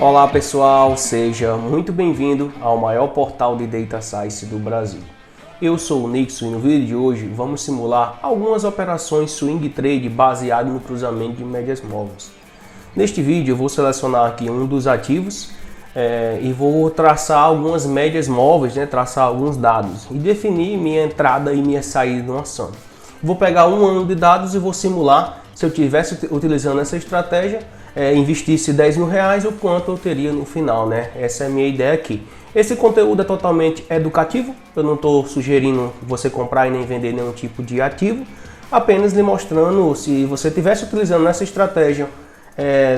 Olá pessoal, seja muito bem-vindo ao maior portal de Data Science do Brasil. Eu sou o Nixon e no vídeo de hoje vamos simular algumas operações swing trade baseado no cruzamento de médias móveis. Neste vídeo eu vou selecionar aqui um dos ativos e vou traçar algumas médias móveis, traçar alguns dados e definir minha entrada e minha saída de uma ação. Vou pegar um ano de dados e vou simular se eu estivesse utilizando essa estratégia, investisse 10 mil reais, o quanto eu teria no final, né? Essa é a minha ideia aqui. Esse conteúdo é totalmente educativo, eu não estou sugerindo você comprar e nem vender nenhum tipo de ativo, apenas lhe mostrando se você estivesse utilizando essa estratégia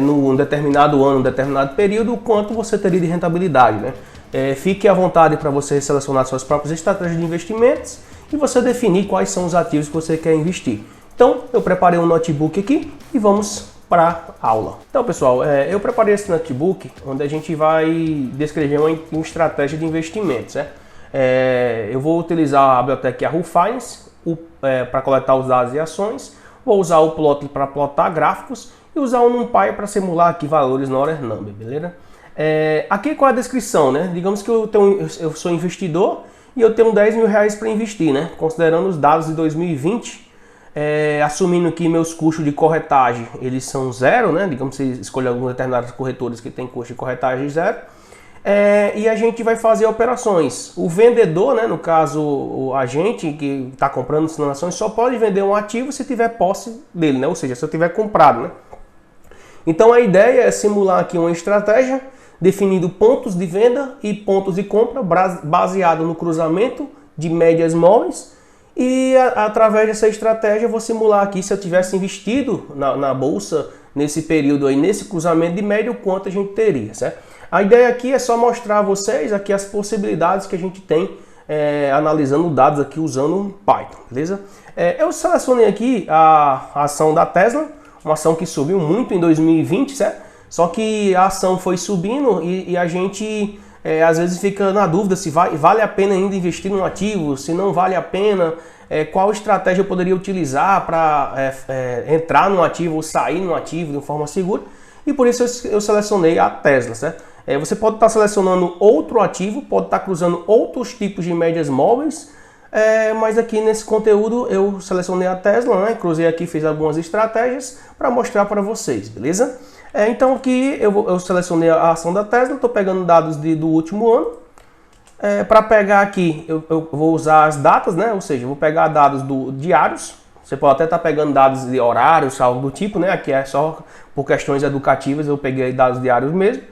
num determinado ano, num determinado período, o quanto você teria de rentabilidade, né? Fique à vontade para você selecionar suas próprias estratégias de investimentos e você definir quais são os ativos que você quer investir. Então, eu preparei um notebook aqui e vamos para a aula. Então, pessoal, eu preparei esse notebook onde a gente vai descrever uma estratégia de investimentos. Eu vou utilizar a biblioteca Yahoo Finance para coletar os dados e ações, vou usar o Plot para plotar gráficos e usar o NumPy para simular aqui valores na hora number, beleza? Aqui qual é a descrição, né? Digamos que eu sou investidor e eu tenho 10 mil reais para investir, né? Considerando os dados de 2020, assumindo que meus custos de corretagem eles são zero, né? Digamos que você escolhe alguns determinados corretores que tem custo de corretagem zero, e a gente vai fazer operações. O vendedor, né, no caso o agente que está comprando ações, só pode vender um ativo se tiver posse dele, né? Ou seja, se eu tiver comprado, né? Então a ideia é simular aqui uma estratégia definindo pontos de venda e pontos de compra baseado no cruzamento de médias móveis. E através dessa estratégia eu vou simular aqui se eu tivesse investido na bolsa nesse período aí, nesse cruzamento de média, o quanto a gente teria, certo? A ideia aqui é só mostrar a vocês aqui as possibilidades que a gente tem analisando dados aqui usando um Python, beleza? Eu selecionei aqui a ação da Tesla, uma ação que subiu muito em 2020, certo? Só que a ação foi subindo e a gente às vezes fica na dúvida se vale a pena ainda investir num ativo, se não vale a pena, qual estratégia eu poderia utilizar para entrar num ativo ou sair num ativo de forma segura. E por isso eu selecionei a Tesla, certo? Você pode estar selecionando outro ativo, pode estar cruzando outros tipos de médias móveis, mas aqui nesse conteúdo eu selecionei a Tesla, né? Cruzei aqui, fiz algumas estratégias para mostrar para vocês, beleza? Então aqui eu selecionei a ação da Tesla, estou pegando dados do último ano. Para pegar aqui eu vou usar as datas, né? Ou seja, eu vou pegar dados diários. Você pode até estar pegando dados de horários, algo do tipo, né? Aqui é só por questões educativas, eu peguei dados diários mesmo.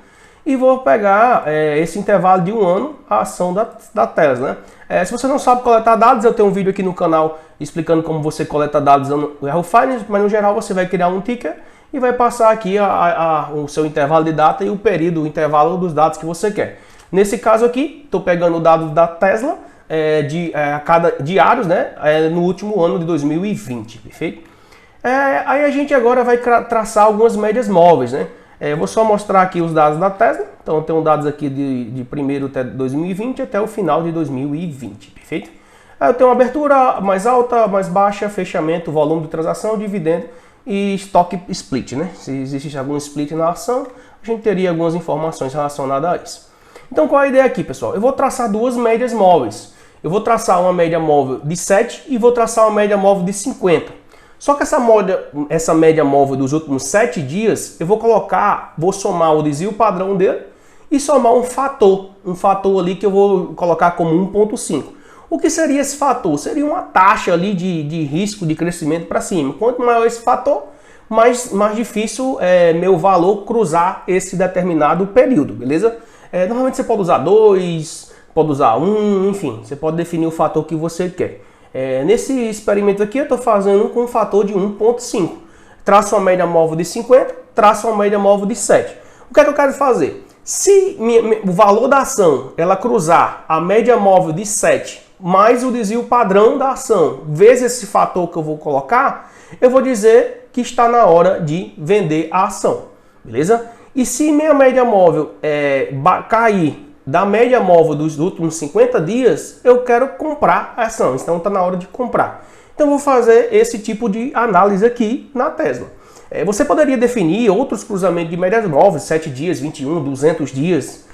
E vou pegar esse intervalo de um ano, a ação da Tesla, né? Se você não sabe coletar dados, eu tenho um vídeo aqui no canal explicando como você coleta dados no Yahoo Finance, mas no geral você vai criar um ticker e vai passar aqui o seu intervalo de data e o período, o intervalo dos dados que você quer. Nesse caso aqui, estou pegando o dado da Tesla diários, né, no último ano de 2020, perfeito? Aí a gente agora vai traçar algumas médias móveis, né? Eu vou só mostrar aqui os dados da Tesla. Então eu tenho dados aqui de primeiro até 2020 até o final de 2020, perfeito? Aí eu tenho uma abertura mais alta, mais baixa, fechamento, volume de transação, dividendo e stock split, né? Se existe algum split na ação, a gente teria algumas informações relacionadas a isso. Então qual é a ideia aqui, pessoal? Eu vou traçar duas médias móveis. Eu vou traçar uma média móvel de 7 e vou traçar uma média móvel de 50. Só que essa média móvel dos últimos 7 dias, eu vou somar o desvio padrão dele e somar um fator ali que eu vou colocar como 1,5. O que seria esse fator? Seria uma taxa ali de risco de crescimento para cima. Quanto maior esse fator, mais difícil é meu valor cruzar esse determinado período, beleza? Normalmente você pode usar 2, pode usar 1, enfim, você pode definir o fator que você quer. Nesse experimento aqui eu estou fazendo com um fator de 1,5. Traço uma média móvel de 50, traço uma média móvel de 7. O que é que eu quero fazer? Se o valor da ação ela cruzar a média móvel de 7 mais o desvio padrão da ação, vezes esse fator que eu vou colocar, eu vou dizer que está na hora de vender a ação, beleza? E se minha média móvel cair da média móvel dos últimos 50 dias, eu quero comprar a ação, então está na hora de comprar. Então eu vou fazer esse tipo de análise aqui na Tesla. Você poderia definir outros cruzamentos de médias móveis, 7 dias, 21, 200 dias.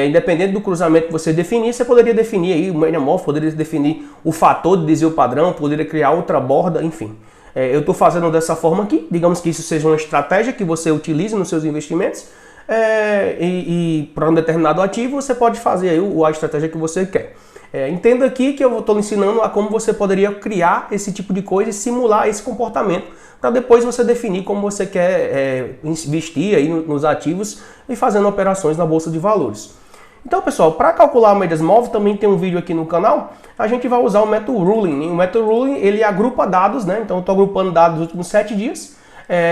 Independente do cruzamento que você definir, você poderia definir aí o média móvel, poderia definir o fator de desvio padrão, poderia criar outra borda, enfim. Eu estou fazendo dessa forma aqui, digamos que isso seja uma estratégia que você utilize nos seus investimentos. E para um determinado ativo, você pode fazer aí a estratégia que você quer. Entenda aqui que eu estou ensinando a como você poderia criar esse tipo de coisa e simular esse comportamento para depois você definir como você quer investir aí nos ativos e fazendo operações na Bolsa de Valores. Então, pessoal, para calcular médias móveis, também tem um vídeo aqui no canal, a gente vai usar o método Ruling. O método Ruling, ele agrupa dados, né? Então, eu estou agrupando dados dos últimos 7 dias,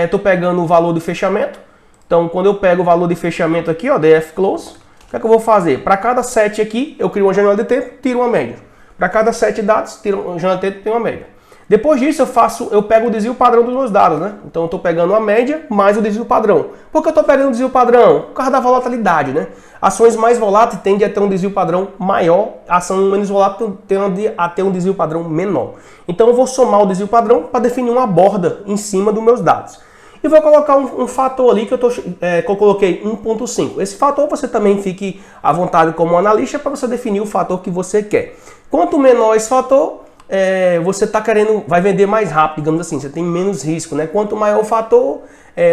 estou pegando o valor do fechamento. Então, quando eu pego o valor de fechamento aqui, ó, DF Close, o que é que eu vou fazer? Para cada 7 aqui, eu crio uma janela de tempo, tiro uma média. Para cada 7 dados, tiro uma janela de tempo, tenho uma média. Depois disso, eu pego o desvio padrão dos meus dados, né? Então, eu estou pegando a média mais o desvio padrão. Por que eu estou pegando o desvio padrão? Por causa da volatilidade, né? Ações mais voláteis tendem a ter um desvio padrão maior, ação menos volátil tende a ter um desvio padrão menor. Então, eu vou somar o desvio padrão para definir uma borda em cima dos meus dados. E vou colocar um fator ali que eu coloquei 1.5. Esse fator você também fique à vontade como analista para você definir o fator que você quer. Quanto menor esse fator, você está vai vender mais rápido, digamos assim, você tem menos risco, né? Quanto maior o fator,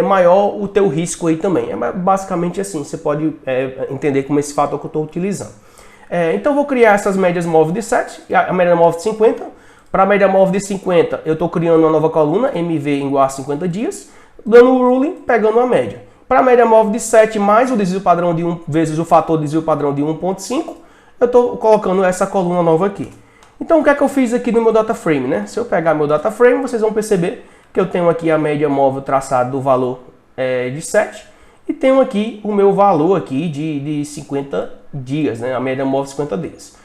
maior o teu risco aí também. É basicamente assim, você pode entender como esse fator que eu estou utilizando. Então eu vou criar essas médias móveis de 7, a média móvel de 50. Para a média móvel de 50, eu estou criando uma nova coluna, MV igual a 50 dias. Dando o ruling, pegando a média. Para a média móvel de 7 mais o desvio padrão de 1 vezes o fator de desvio padrão de 1.5, eu estou colocando essa coluna nova aqui. Então o que é que eu fiz aqui no meu data frame, né? Se eu pegar meu data frame, vocês vão perceber que eu tenho aqui a média móvel traçada do valor de 7 e tenho aqui o meu valor aqui de 50 dias, né? A média móvel de 50 dias.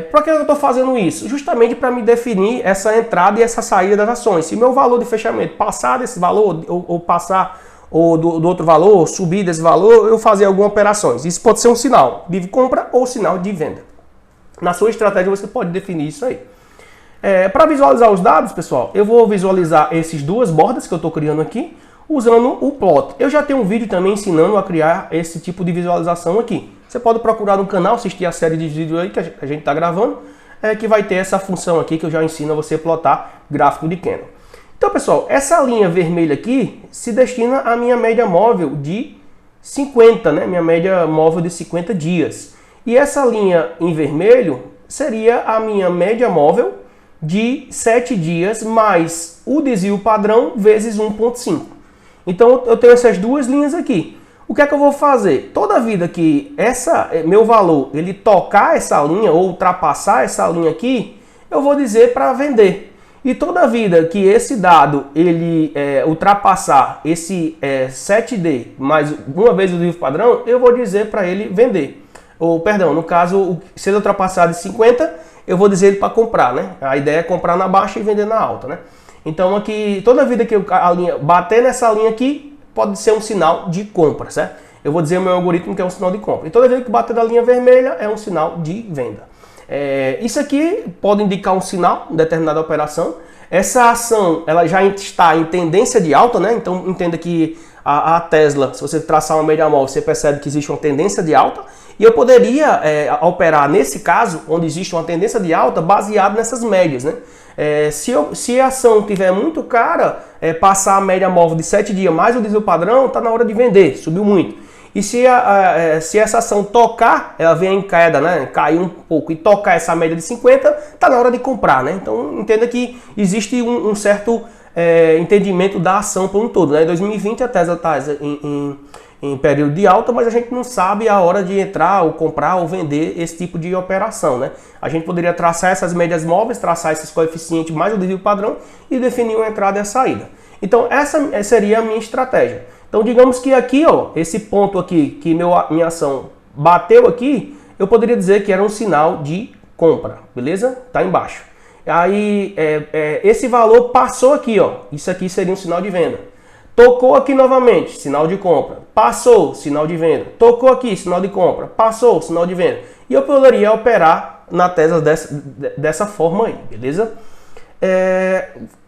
Por que eu estou fazendo isso? Justamente para me definir essa entrada e essa saída das ações. Se meu valor de fechamento passar desse valor ou passar do outro valor, ou subir desse valor, eu fazer algumas operações. Isso pode ser um sinal de compra ou sinal de venda. Na sua estratégia você pode definir isso aí. Para visualizar os dados, pessoal, eu vou visualizar essas duas bordas que eu estou criando aqui usando o plot. Eu já tenho um vídeo também ensinando a criar esse tipo de visualização aqui. Você pode procurar no canal, assistir a série de vídeos aí que a gente está gravando, que vai ter essa função aqui que eu já ensino a você plotar gráfico de candle. Então, pessoal, essa linha vermelha aqui se destina à minha média móvel de 50, né? Minha média móvel de 50 dias. E essa linha em vermelho seria a minha média móvel de 7 dias mais o desvio padrão vezes 1.5. Então, eu tenho essas duas linhas aqui. O que é que eu vou fazer? Toda vida que meu valor ele tocar essa linha ou ultrapassar essa linha aqui, eu vou dizer para vender. E toda vida que esse dado ele ultrapassar esse 7D mais uma vez o desvio padrão, eu vou dizer para ele vender. Ou, perdão, no caso, se ele ultrapassar de 50, eu vou dizer ele para comprar, né? A ideia é comprar na baixa e vender na alta, né? Então aqui, toda vida que a linha bater nessa linha aqui, pode ser um sinal de compra, certo? Eu vou dizer o meu algoritmo que é um sinal de compra. E toda vez que bater na linha vermelha é um sinal de venda. Isso aqui pode indicar um sinal de determinada operação. Essa ação ela já está em tendência de alta, né? Então entenda que a Tesla, se você traçar uma média móvel, você percebe que existe uma tendência de alta. E eu poderia operar nesse caso, onde existe uma tendência de alta, baseado nessas médias, né? Se a ação tiver muito cara, passar a média móvel de 7 dias mais o desvio padrão, está na hora de vender, subiu muito. E se essa ação tocar, ela vem em queda, né? Cair um pouco e tocar essa média de 50, está na hora de comprar, né? Então entenda que existe um certo entendimento da ação por um todo, né? Em 2020 a Tesla está em período de alta, mas a gente não sabe a hora de entrar ou comprar ou vender esse tipo de operação, né? A gente poderia traçar essas médias móveis, traçar esses coeficientes mais o desvio padrão e definir uma entrada e a saída. Então essa seria a minha estratégia. Então digamos que aqui, ó, esse ponto aqui que minha ação bateu aqui, eu poderia dizer que era um sinal de compra, beleza? Tá embaixo. Aí esse valor passou aqui, ó, isso aqui seria um sinal de venda. Tocou aqui novamente, sinal de compra. Passou, sinal de venda. Tocou aqui, sinal de compra. Passou, sinal de venda. E eu poderia operar na Tesla dessa forma aí, beleza?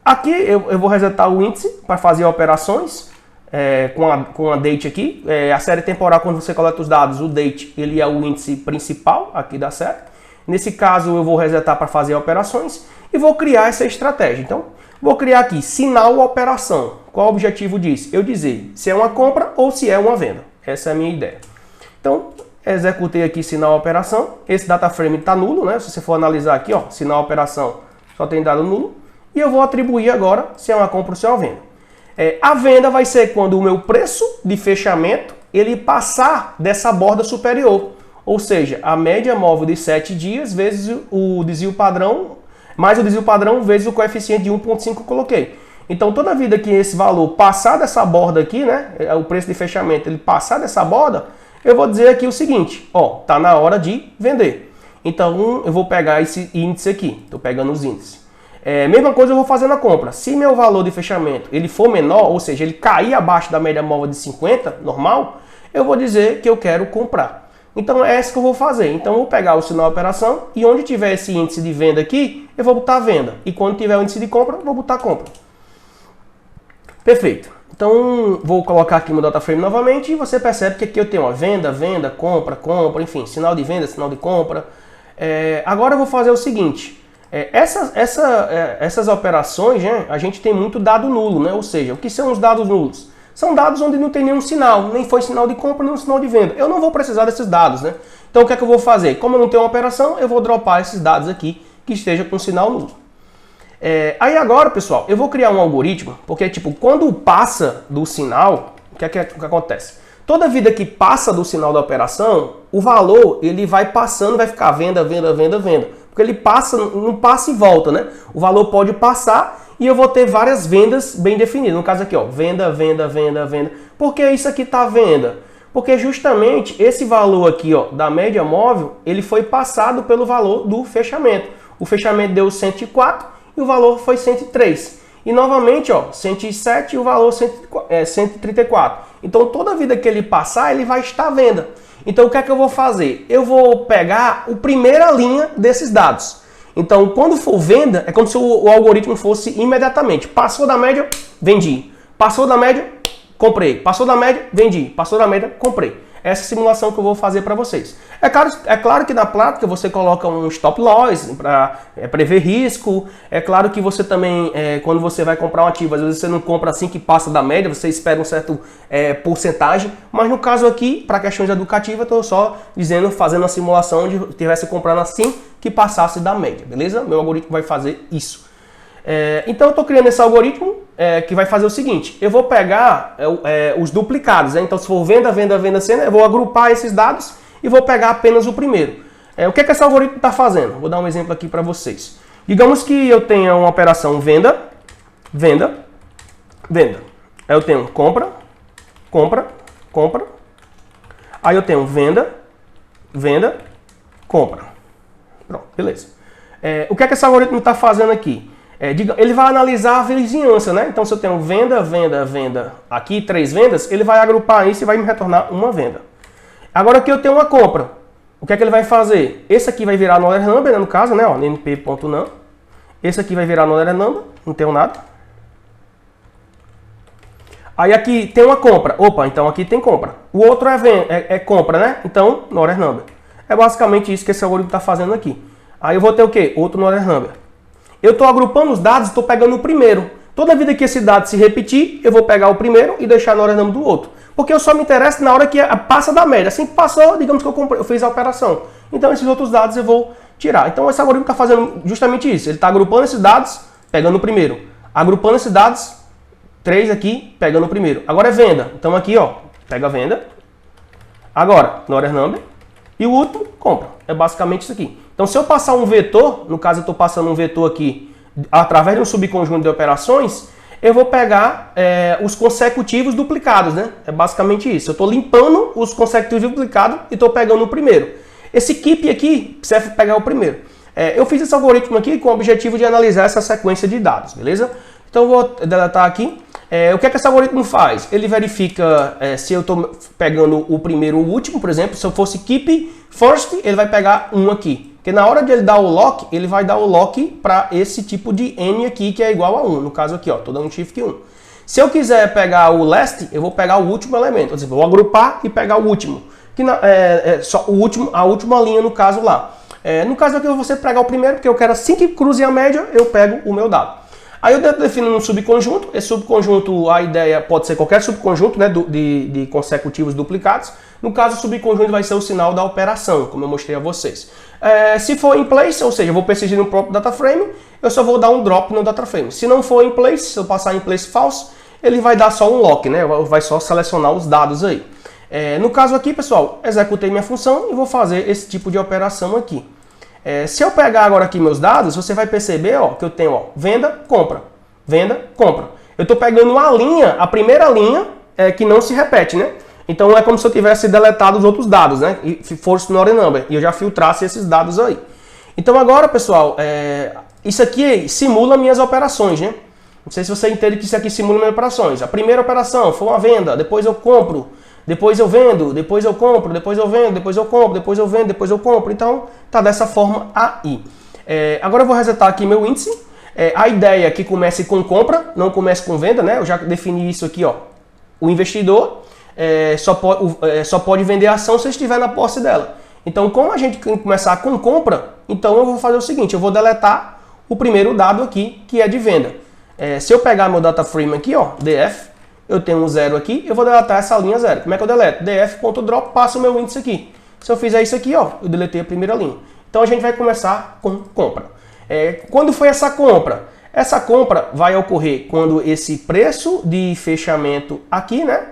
Aqui eu vou resetar o índice para fazer operações com a date aqui. A série temporal, quando você coleta os dados, o date ele é o índice principal aqui da série. Nesse caso, eu vou resetar para fazer operações e vou criar essa estratégia. Então, vou criar aqui sinal operação. Qual o objetivo disso? Eu dizer se é uma compra ou se é uma venda. Essa é a minha ideia. Então, executei aqui sinal operação. Esse data frame está nulo, né? Se você for analisar aqui, ó, sinal operação só tem dado nulo. E eu vou atribuir agora se é uma compra ou se é uma venda. A venda vai ser quando o meu preço de fechamento ele passar dessa borda superior. Ou seja, a média móvel de 7 dias vezes o desvio padrão, mais o desvio padrão vezes o coeficiente de 1,5 que eu coloquei. Então, toda vida que esse valor passar dessa borda aqui, né, o preço de fechamento, ele passar dessa borda, eu vou dizer aqui o seguinte, ó, tá na hora de vender. Então, eu vou pegar esse índice aqui, estou pegando os índices. Mesma coisa eu vou fazer na compra. Se meu valor de fechamento ele for menor, ou seja, ele cair abaixo da média móvel de 50, normal, eu vou dizer que eu quero comprar. Então, é essa que eu vou fazer. Então, eu vou pegar o sinal operação e onde tiver esse índice de venda aqui, eu vou botar venda. E quando tiver o índice de compra, eu vou botar compra. Perfeito. Então, vou colocar aqui meu data frame novamente e você percebe que aqui eu tenho uma venda, venda, compra, compra, enfim, sinal de venda, sinal de compra. Agora eu vou fazer o seguinte, essas operações, né, a gente tem muito dado nulo, né? Ou seja, o que são os dados nulos? São dados onde não tem nenhum sinal, nem foi sinal de compra, nem sinal de venda. Eu não vou precisar desses dados, né? Então, o que é que eu vou fazer? Como eu não tenho uma operação, eu vou dropar esses dados aqui que esteja com sinal nulo. Aí agora, pessoal, eu vou criar um algoritmo, porque tipo, quando passa do sinal, o que acontece? Toda vida que passa do sinal da operação, o valor ele vai passando, vai ficar venda, venda, venda, venda. Porque ele passa, não passa e volta, né? O valor pode passar e eu vou ter várias vendas bem definidas. No caso aqui, ó, venda, venda, venda, venda. Por que isso aqui tá venda? Porque justamente esse valor aqui, ó, da média móvel, ele foi passado pelo valor do fechamento. O fechamento deu 104 e o valor foi 103. E novamente, ó, 107 e o valor 134. Então, toda vida que ele passar, ele vai estar à venda. Então, o que é que eu vou fazer? Eu vou pegar a primeira linha desses dados. Então, quando for venda, é como se o algoritmo fosse imediatamente. Passou da média, vendi. Passou da média, comprei. Passou da média, vendi. Passou da média, comprei. Essa simulação que eu vou fazer para vocês. É claro que na prática você coloca um stop loss para prever risco. É claro que você também, quando você vai comprar um ativo, às vezes você não compra assim que passa da média, você espera um certo porcentagem. Mas no caso aqui, para questões educativas, eu estou só dizendo, fazendo uma simulação onde eu estivesse comprando assim que passasse da média, beleza? Meu algoritmo vai fazer isso. Então eu estou criando esse algoritmo que vai fazer o seguinte, eu vou pegar os duplicados, né? Então se for venda, venda, venda, cena, eu vou agrupar esses dados e vou pegar apenas o primeiro. O que esse algoritmo está fazendo? Vou dar um exemplo aqui para vocês. Digamos que eu tenha uma operação venda, venda, venda. Aí eu tenho compra, compra, compra. Aí eu tenho venda, venda, compra. Pronto, beleza. O que esse algoritmo está fazendo aqui? Ele vai analisar a vizinhança, né? Então, se eu tenho venda, venda, venda, aqui 3 vendas, ele vai agrupar isso e vai me retornar uma venda. Agora aqui eu tenho uma compra. O que é que ele vai fazer? Esse aqui vai virar null number, né, no caso, né? np.num. Esse aqui vai virar null number, não tenho nada. Aí aqui tem uma compra. Opa, então aqui tem compra. O outro é compra, né? Então, null number. É basicamente isso que esse algoritmo está fazendo aqui. Aí eu vou ter o quê? Outro null number. Eu estou agrupando os dados e estou pegando o primeiro. Toda vida que esse dado se repetir, eu vou pegar o primeiro e deixar no número do outro. Porque eu só me interesso na hora que passa da média. Assim que passou, digamos que eu fiz a operação. Então esses outros dados eu vou tirar. Então esse algoritmo está fazendo justamente isso. Ele está agrupando esses dados, pegando o primeiro. Agrupando esses dados, 3 aqui, pegando o primeiro. Agora é venda. Então aqui, ó, pega a venda. Agora, no order number. E o último, compra. É basicamente isso aqui. Então, se eu passar um vetor, no caso eu estou passando um vetor aqui, através de um subconjunto de operações, eu vou pegar os consecutivos duplicados, né? É basicamente isso. Eu estou limpando os consecutivos duplicados e estou pegando o primeiro. Esse keep aqui serve para pegar o primeiro. Eu fiz esse algoritmo aqui com o objetivo de analisar essa sequência de dados, beleza? Então, eu vou deletar aqui. O que esse algoritmo faz? Ele verifica se eu estou pegando o primeiro ou o último, por exemplo. Se eu fosse keep first, ele vai pegar um aqui. Porque na hora de ele dar o lock, ele vai dar o lock para esse tipo de n aqui, que é igual a 1. No caso aqui, ó, estou dando shift 1. Se eu quiser pegar o last, eu vou pegar o último elemento. Por exemplo, eu vou agrupar e pegar o último. Que só o último, a última linha no caso lá. No caso aqui eu vou sempre pegar o primeiro, porque eu quero assim que cruze a média, eu pego o meu dado. Aí eu defino um subconjunto. Esse subconjunto, a ideia pode ser qualquer subconjunto, né, de consecutivos duplicados. No caso, o subconjunto vai ser o sinal da operação, como eu mostrei a vocês. Se for in place, ou seja, eu vou persistir no próprio data frame, eu só vou dar um drop no data frame. Se não for in place, se eu passar em place false, ele vai dar só um lock, né? Vai só selecionar os dados aí. No caso aqui, pessoal, executei minha função e vou fazer esse tipo de operação aqui. Se eu pegar agora aqui meus dados, você vai perceber, ó, que eu tenho, ó, venda, compra, venda, compra. Eu estou pegando uma linha, a primeira linha, que não se repete, né? Então é como se eu tivesse deletado os outros dados, né? E fosse not a number, e eu já filtrasse esses dados aí. Então agora, pessoal, isso aqui simula minhas operações, né? Não sei se você entende que isso aqui simula minhas operações. A primeira operação foi uma venda, depois eu compro, depois eu vendo, depois eu compro, depois eu vendo, depois eu compro, depois eu vendo, depois eu compro. Então tá dessa forma aí. Agora eu vou resetar aqui meu índice. A ideia é que comece com compra, não comece com venda, né? Eu já defini isso aqui, ó. O investidor só pode vender a ação se estiver na posse dela. Então, como a gente começar com compra, então eu vou fazer o seguinte, eu vou deletar o primeiro dado aqui, que é de venda. Se eu pegar meu data frame aqui, ó, df, eu tenho um 0 aqui, eu vou deletar essa linha 0. Como é que eu deleto? df.drop, passa o meu índice aqui. Se eu fizer isso aqui, ó, eu deletei a primeira linha. Então a gente vai começar com compra. Quando foi essa compra? Essa compra vai ocorrer quando esse preço de fechamento aqui, né?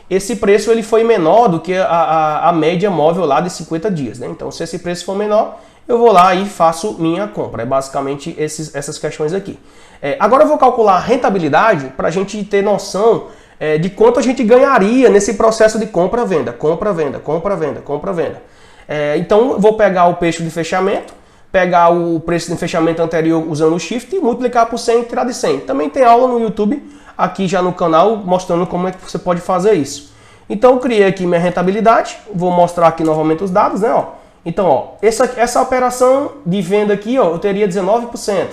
Esse preço ele foi menor do que a média móvel lá de 50 dias, né? Então se esse preço for menor, eu vou lá e faço minha compra. É basicamente essas questões aqui. Agora eu vou calcular a rentabilidade para a gente ter noção de quanto a gente ganharia nesse processo de compra-venda. Compra-venda, compra-venda, compra-venda. Então eu vou pegar o preço de fechamento, pegar o preço de fechamento anterior usando o Shift e multiplicar por 100 e tirar de 100. Também tem aula no YouTube, aqui já no canal, mostrando como é que você pode fazer isso. Então eu criei aqui minha rentabilidade, vou mostrar aqui novamente os dados, né? Ó. Então, ó, essa operação de venda aqui, ó, eu teria 19%.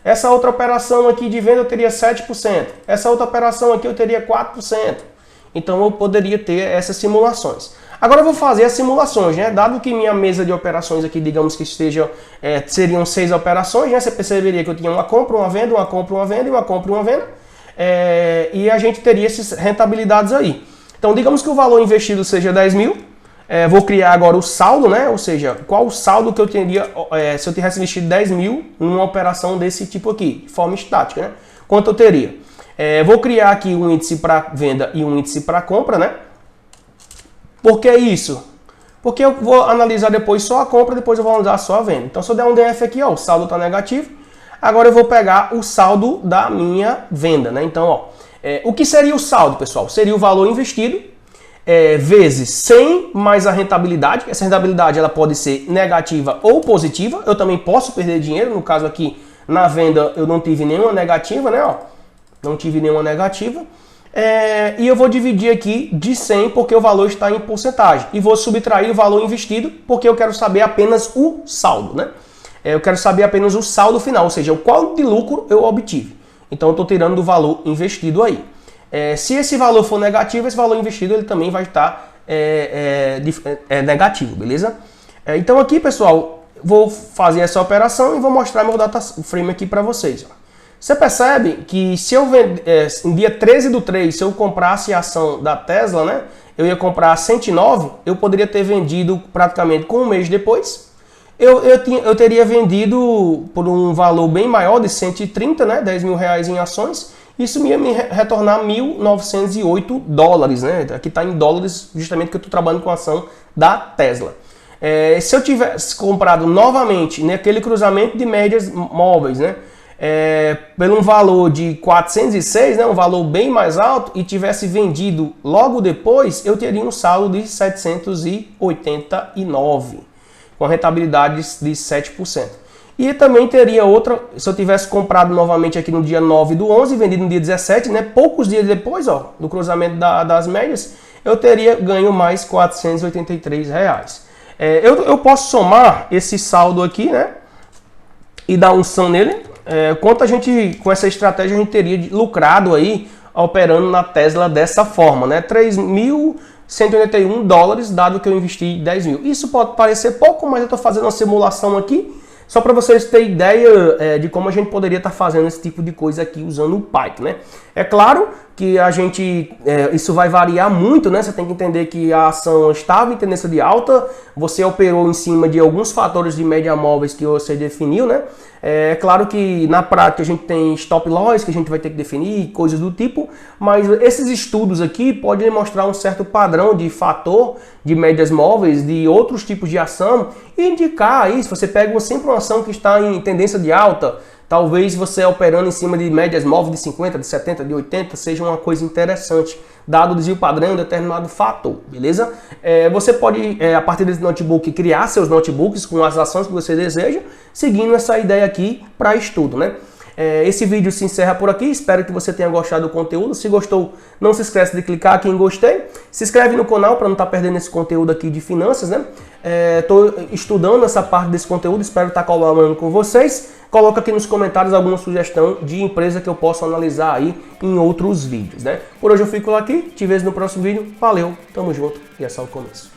Essa outra operação aqui de venda eu teria 7%. Essa outra operação aqui eu teria 4%. Então eu poderia ter essas simulações. Agora eu vou fazer as simulações, né? Dado que minha mesa de operações aqui, digamos que seriam 6 operações, né? Você perceberia que eu tinha uma compra, uma venda, uma compra, uma venda e uma compra e uma venda. E a gente teria essas rentabilidades aí. Então digamos que o valor investido seja 10 mil. Vou criar agora o saldo, né? Ou seja, qual o saldo que eu teria se eu tivesse investido 10 mil numa operação desse tipo aqui, de forma estática, né? Quanto eu teria? Vou criar aqui um índice para venda e um índice para compra, né? Por que isso? Porque eu vou analisar depois só a compra, depois eu vou analisar só a venda. Então se eu der um DF aqui, ó, o saldo está negativo. Agora eu vou pegar o saldo da minha venda, né? Então, ó, o que seria o saldo, pessoal? Seria o valor investido vezes 100 mais a rentabilidade. Essa rentabilidade ela pode ser negativa ou positiva. Eu também posso perder dinheiro. No caso aqui, na venda, eu não tive nenhuma negativa, né? Ó, não tive nenhuma negativa. E eu vou dividir aqui de 100 porque o valor está em porcentagem. E vou subtrair o valor investido porque eu quero saber apenas o saldo, né? Eu quero saber apenas o saldo final, ou seja, o quanto de lucro eu obtive. Então eu estou tirando do valor investido aí. Se esse valor for negativo, esse valor investido ele também vai estar negativo, beleza? Então aqui, pessoal, vou fazer essa operação e vou mostrar meu data frame aqui para vocês. Você percebe que se eu em dia 13/3, se eu comprasse a ação da Tesla, né, eu ia comprar a 109, eu poderia ter vendido praticamente com um mês depois. Eu teria vendido por um valor bem maior de 130, né, 10 mil reais em ações. Isso ia me retornar 1.908 dólares, né? Aqui está em dólares, justamente que eu estou trabalhando com a ação da Tesla. Se eu tivesse comprado novamente naquele cruzamento de médias móveis, né? Pelo um valor de 406, né? Um valor bem mais alto, e tivesse vendido logo depois, eu teria um saldo de 789, com a rentabilidade de 7%. E também teria outra, se eu tivesse comprado novamente aqui no dia 9/11 e vendido no dia 17, né, poucos dias depois, ó, do cruzamento das médias, eu teria ganho mais R$ 483 reais. Eu posso somar esse saldo aqui, né, e dar um sum nele. Quanto a gente, com essa estratégia, a gente teria lucrado aí operando na Tesla dessa forma, né? 3.181 dólares, dado que eu investi 10 mil. Isso pode parecer pouco, mas eu estou fazendo uma simulação aqui, só para vocês terem ideia de como a gente poderia estar fazendo esse tipo de coisa aqui usando o Python, né? É claro que isso vai variar muito, né? Você tem que entender que a ação estava em tendência de alta, você operou em cima de alguns fatores de média móveis que você definiu, né? É claro que na prática a gente tem stop loss que a gente vai ter que definir, coisas do tipo, mas esses estudos aqui podem mostrar um certo padrão de fator de médias móveis de outros tipos de ação e indicar aí, se você pega sempre uma ação que está em tendência de alta, talvez você operando em cima de médias móveis de 50, de 70, de 80 seja uma coisa interessante, dado o desvio padrão em um determinado fator, beleza? Você pode, a partir desse notebook, criar seus notebooks com as ações que você deseja, seguindo essa ideia aqui para estudo, né? Esse vídeo se encerra por aqui, espero que você tenha gostado do conteúdo. Se gostou, não se esqueça de clicar aqui em gostei. Se inscreve no canal para não estar perdendo esse conteúdo aqui de finanças, né? Estou estudando essa parte desse conteúdo, espero estar colaborando com vocês. Coloca aqui nos comentários alguma sugestão de empresa que eu possa analisar aí em outros vídeos, né? Por hoje eu fico aqui, te vejo no próximo vídeo. Valeu, tamo junto e é só o começo.